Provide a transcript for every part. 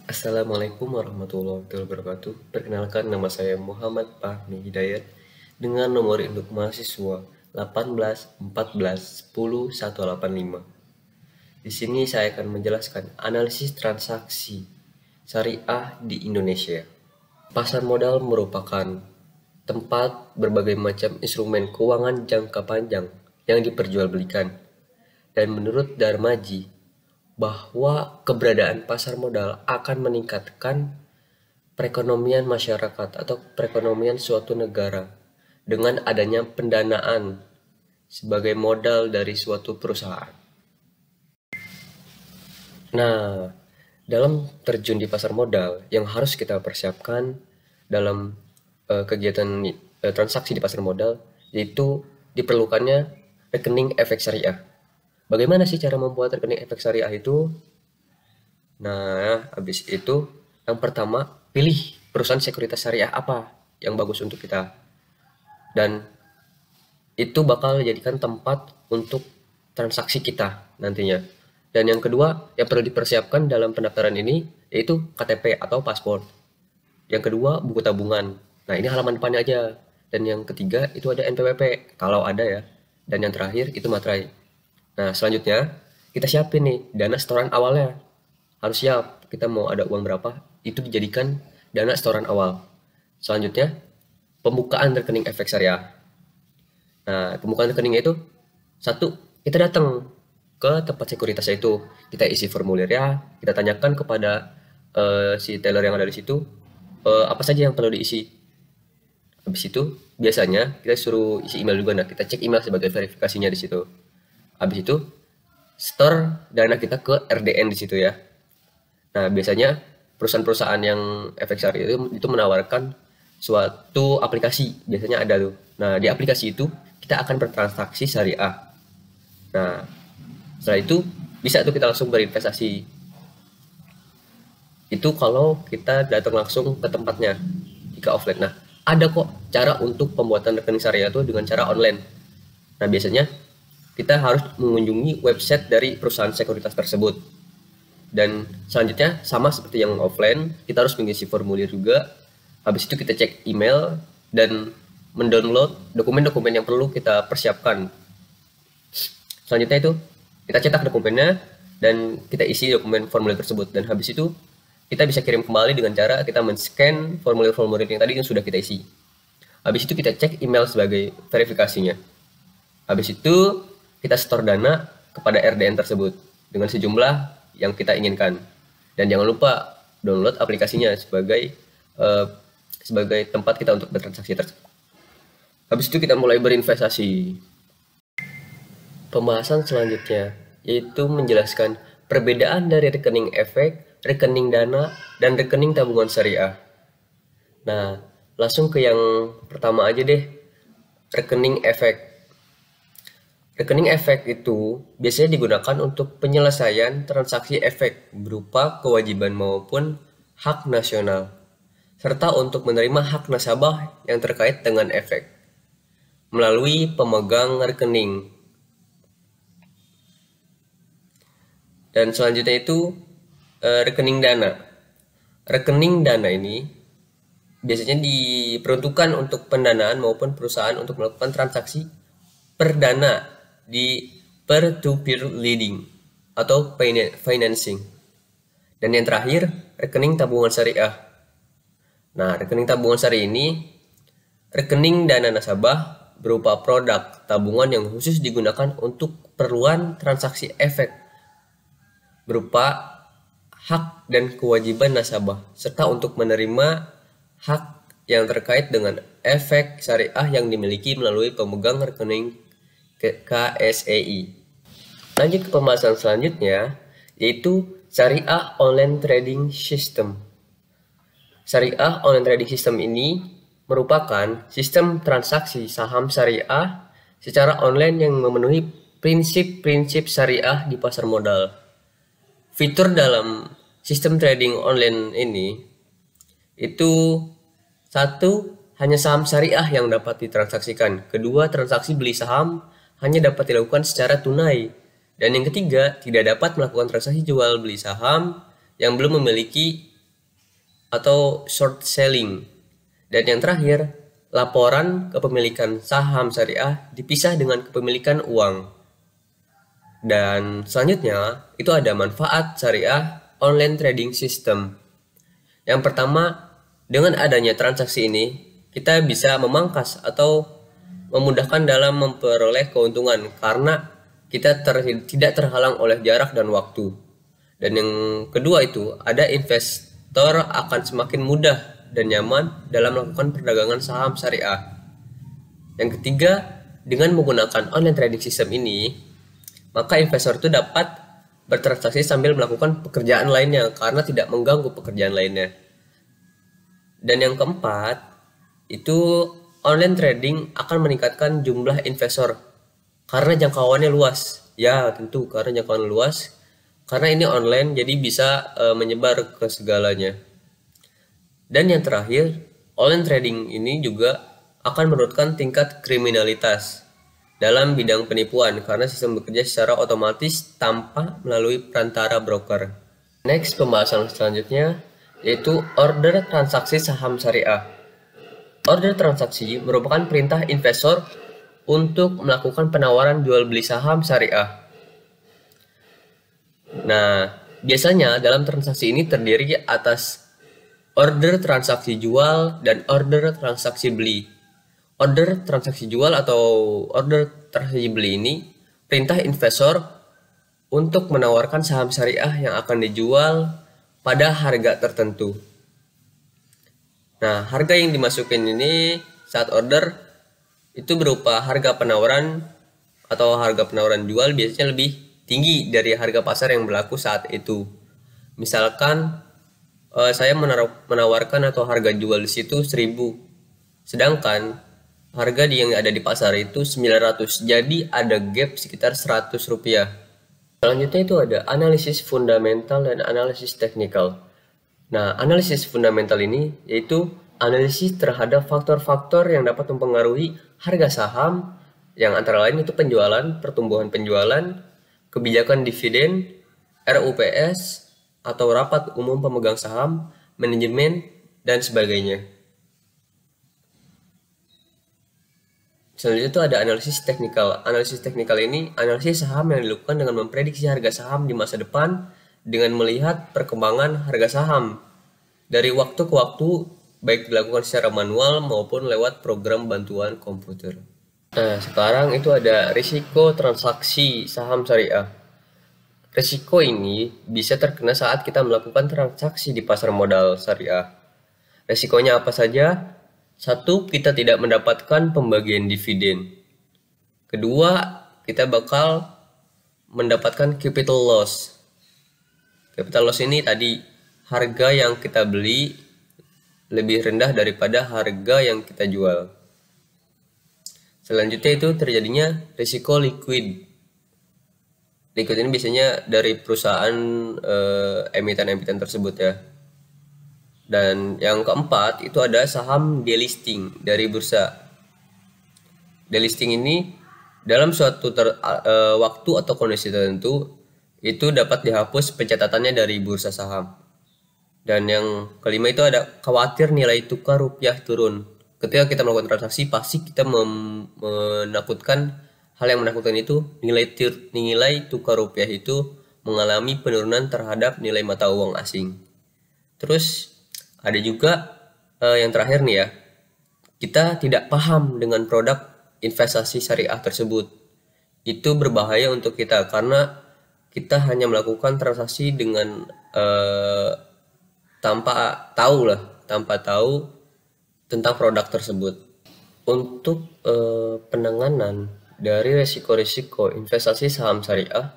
Assalamualaikum warahmatullahi wabarakatuh. Perkenalkan, nama saya Muhammad Fahmi Hidayat dengan nomor induk mahasiswa 18 14 10 185. Di sini saya akan menjelaskan analisis transaksi syariah di Indonesia. Pasar modal merupakan tempat berbagai macam instrumen keuangan jangka panjang yang diperjualbelikan. Dan menurut Darmaji, bahwa keberadaan pasar modal akan meningkatkan perekonomian masyarakat atau perekonomian suatu negara dengan adanya pendanaan sebagai modal dari suatu perusahaan. Nah, dalam terjun di pasar modal yang harus kita persiapkan dalam kegiatan transaksi di pasar modal, yaitu diperlukannya rekening efek syariah. Bagaimana sih cara membuat rekening efek syariah itu? Nah, habis itu yang pertama, pilih perusahaan sekuritas syariah apa yang bagus untuk kita. Dan itu bakal jadikan tempat untuk transaksi kita nantinya. Dan yang kedua, yang perlu dipersiapkan dalam pendaftaran ini yaitu KTP atau paspor. Yang kedua, buku tabungan. Nah, ini halapan depannya aja. Dan yang ketiga, itu ada NPWP, kalau ada ya. Dan yang terakhir, itu materai. Nah, selanjutnya, kita siapin nih, dana setoran awalnya. Harus siap, kita mau ada uang berapa, itu dijadikan dana setoran awal. Selanjutnya, pembukaan rekening efek syariah. Nah, pembukaan rekeningnya itu, satu, kita datang ke tempat sekuritasnya itu. Kita isi formulirnya, kita tanyakan kepada si teller yang ada di situ, apa saja yang perlu diisi. Habis itu, biasanya kita suruh isi email juga. Nah, kita cek email sebagai verifikasinya di situ. Habis itu, store dana kita ke RDN di situ ya. Nah, biasanya perusahaan-perusahaan yang efek syariah itu menawarkan suatu aplikasi, biasanya ada tuh. Nah, di aplikasi itu kita akan bertransaksi syariah. Nah, setelah itu bisa tuh kita langsung berinvestasi. Itu kalau kita datang langsung ke tempatnya jika offline. Nah, ada kok cara untuk pembuatan rekening syariah itu dengan cara online. Nah, biasanya kita harus mengunjungi website dari perusahaan sekuritas tersebut. Dan selanjutnya sama seperti yang offline, kita harus mengisi formulir juga. Habis itu kita cek email dan mendownload dokumen-dokumen yang perlu kita persiapkan. Selanjutnya itu kita cetak dokumennya dan kita isi dokumen formulir tersebut. Dan habis itu kita bisa kirim kembali dengan cara kita men-scan formulir-formulir yang tadi yang sudah kita isi. Habis itu kita cek email sebagai verifikasinya. Habis itu kita store dana kepada RDN tersebut dengan sejumlah yang kita inginkan. Dan jangan lupa download aplikasinya sebagai tempat kita untuk bertransaksi tersebut. Habis itu kita mulai berinvestasi. Pembahasan selanjutnya yaitu menjelaskan perbedaan dari rekening efek, rekening dana, dan rekening tabungan syariah. Nah, langsung ke yang pertama aja deh, rekening efek. Rekening efek itu biasanya digunakan untuk penyelesaian transaksi efek berupa kewajiban maupun hak nasional, serta untuk menerima hak nasabah yang terkait dengan efek melalui pemegang rekening. Dan selanjutnya itu rekening dana. Rekening dana ini biasanya diperuntukkan untuk pendanaan maupun perusahaan untuk melakukan transaksi perdana di peer-to-peer lending atau financing. Dan yang terakhir, rekening tabungan syariah. Nah, rekening tabungan syariah ini rekening dana nasabah berupa produk tabungan yang khusus digunakan untuk keperluan transaksi efek berupa hak dan kewajiban nasabah serta untuk menerima hak yang terkait dengan efek syariah yang dimiliki melalui pemegang rekening KSEI. Lanjut ke pembahasan selanjutnya yaitu Syariah Online Trading System. Syariah Online Trading System ini merupakan sistem transaksi saham syariah secara online yang memenuhi prinsip-prinsip syariah di pasar modal. Fitur dalam sistem trading online ini itu satu, hanya saham syariah yang dapat ditransaksikan. Kedua, transaksi beli saham hanya dapat dilakukan secara tunai. Dan yang ketiga, tidak dapat melakukan transaksi jual beli saham yang belum memiliki atau short selling. Dan yang terakhir, laporan kepemilikan saham syariah dipisah dengan kepemilikan uang. Dan selanjutnya, itu ada manfaat syariah online trading system. Yang pertama, dengan adanya transaksi ini, kita bisa memangkas atau memudahkan dalam memperoleh keuntungan karena kita tidak terhalang oleh jarak dan waktu. Dan yang kedua itu, ada investor akan semakin mudah dan nyaman dalam melakukan perdagangan saham syariah. Yang ketiga, dengan menggunakan online trading system ini, maka investor itu dapat bertransaksi sambil melakukan pekerjaan lainnya karena tidak mengganggu pekerjaan lainnya. Dan yang keempat, itu online trading akan meningkatkan jumlah investor karena jangkauannya luas. Ya, tentu karena jangkauan luas. Karena ini online jadi bisa menyebar ke segalanya. Dan yang terakhir, online trading ini juga akan menurunkan tingkat kriminalitas dalam bidang penipuan karena sistem bekerja secara otomatis tanpa melalui perantara broker. Next, pembahasan selanjutnya yaitu order transaksi saham syariah. Order transaksi merupakan perintah investor untuk melakukan penawaran jual beli saham syariah. Nah, biasanya dalam transaksi ini terdiri atas order transaksi jual dan order transaksi beli. Order transaksi jual atau order transaksi beli ini perintah investor untuk menawarkan saham syariah yang akan dijual pada harga tertentu. Nah, harga yang dimasukin ini saat order itu berupa harga penawaran atau harga penawaran jual biasanya lebih tinggi dari harga pasar yang berlaku saat itu. Misalkan saya menawarkan atau harga jual di situ 1000, sedangkan harga yang ada di pasar itu 900, jadi ada gap sekitar 100 rupiah. Selanjutnya itu ada analisis fundamental dan analisis teknikal. Nah, analisis fundamental ini yaitu analisis terhadap faktor-faktor yang dapat mempengaruhi harga saham, yang antara lain itu penjualan, pertumbuhan penjualan, kebijakan dividen, RUPS atau rapat umum pemegang saham, manajemen, dan sebagainya. Selanjutnya itu ada analisis teknikal. Analisis teknikal ini analisis saham yang dilakukan dengan memprediksi harga saham di masa depan dengan melihat perkembangan harga saham dari waktu ke waktu, baik dilakukan secara manual maupun lewat program bantuan komputer. Nah, sekarang itu ada risiko transaksi saham syariah. Risiko ini bisa terkena saat kita melakukan transaksi di pasar modal syariah. Risikonya apa saja? Satu, kita tidak mendapatkan pembagian dividen. Kedua, kita bakal mendapatkan capital loss. Capital loss ini tadi harga yang kita beli lebih rendah daripada harga yang kita jual. Selanjutnya itu terjadinya risiko liquid. Liquid ini biasanya dari perusahaan emiten-emiten tersebut ya. Dan yang keempat itu ada saham delisting dari bursa. Delisting ini dalam suatu waktu atau kondisi tertentu itu dapat dihapus pencatatannya dari bursa saham. Dan yang kelima itu ada khawatir nilai tukar rupiah turun. Ketika kita melakukan transaksi pasti kita menakutkan, hal yang menakutkan itu nilai tukar rupiah itu mengalami penurunan terhadap nilai mata uang asing. Terus ada juga yang terakhir nih ya, kita tidak paham dengan produk investasi syariah tersebut. Itu berbahaya untuk kita karena kita hanya melakukan transaksi dengan tanpa tahu tentang produk tersebut. Untuk penanganan dari resiko-resiko investasi saham syariah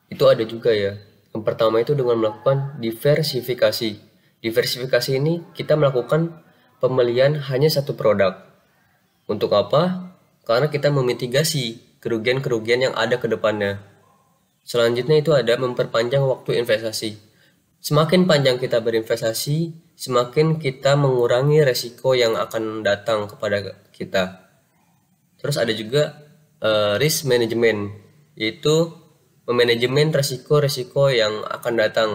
itu ada juga ya. Yang pertama itu dengan melakukan diversifikasi. Diversifikasi ini kita melakukan pembelian hanya satu produk. Untuk apa? Karena kita memitigasi kerugian-kerugian yang ada ke depannya. Selanjutnya itu ada memperpanjang waktu investasi. Semakin panjang kita berinvestasi, semakin kita mengurangi resiko yang akan datang kepada kita. Terus ada juga risk management, yaitu memanajemen resiko-resiko yang akan datang.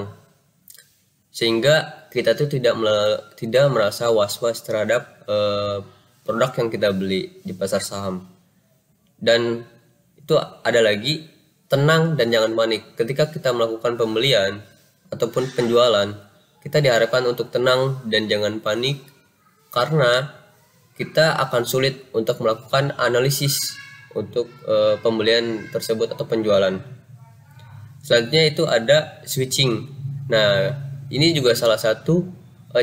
sehingga kita tuh tidak merasa was-was terhadap produk yang kita beli di pasar saham. Dan itu ada lagi, tenang dan jangan panik. Ketika kita melakukan pembelian ataupun penjualan, kita diharapkan untuk tenang dan jangan panik, karena kita akan sulit untuk melakukan analisis untuk pembelian tersebut atau penjualan. Selanjutnya itu ada switching. Nah, ini juga salah satu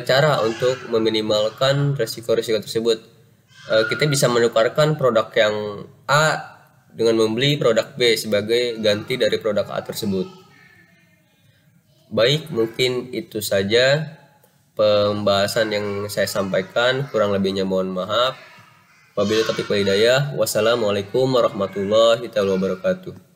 cara untuk meminimalkan resiko-resiko tersebut. Kita bisa menukarkan produk yang A dengan membeli produk B sebagai ganti dari produk A tersebut. Baik, mungkin itu saja pembahasan yang saya sampaikan. Kurang lebihnya mohon maaf. Wabillahi taufiq wal hidayah. Wassalamualaikum warahmatullahi wabarakatuh.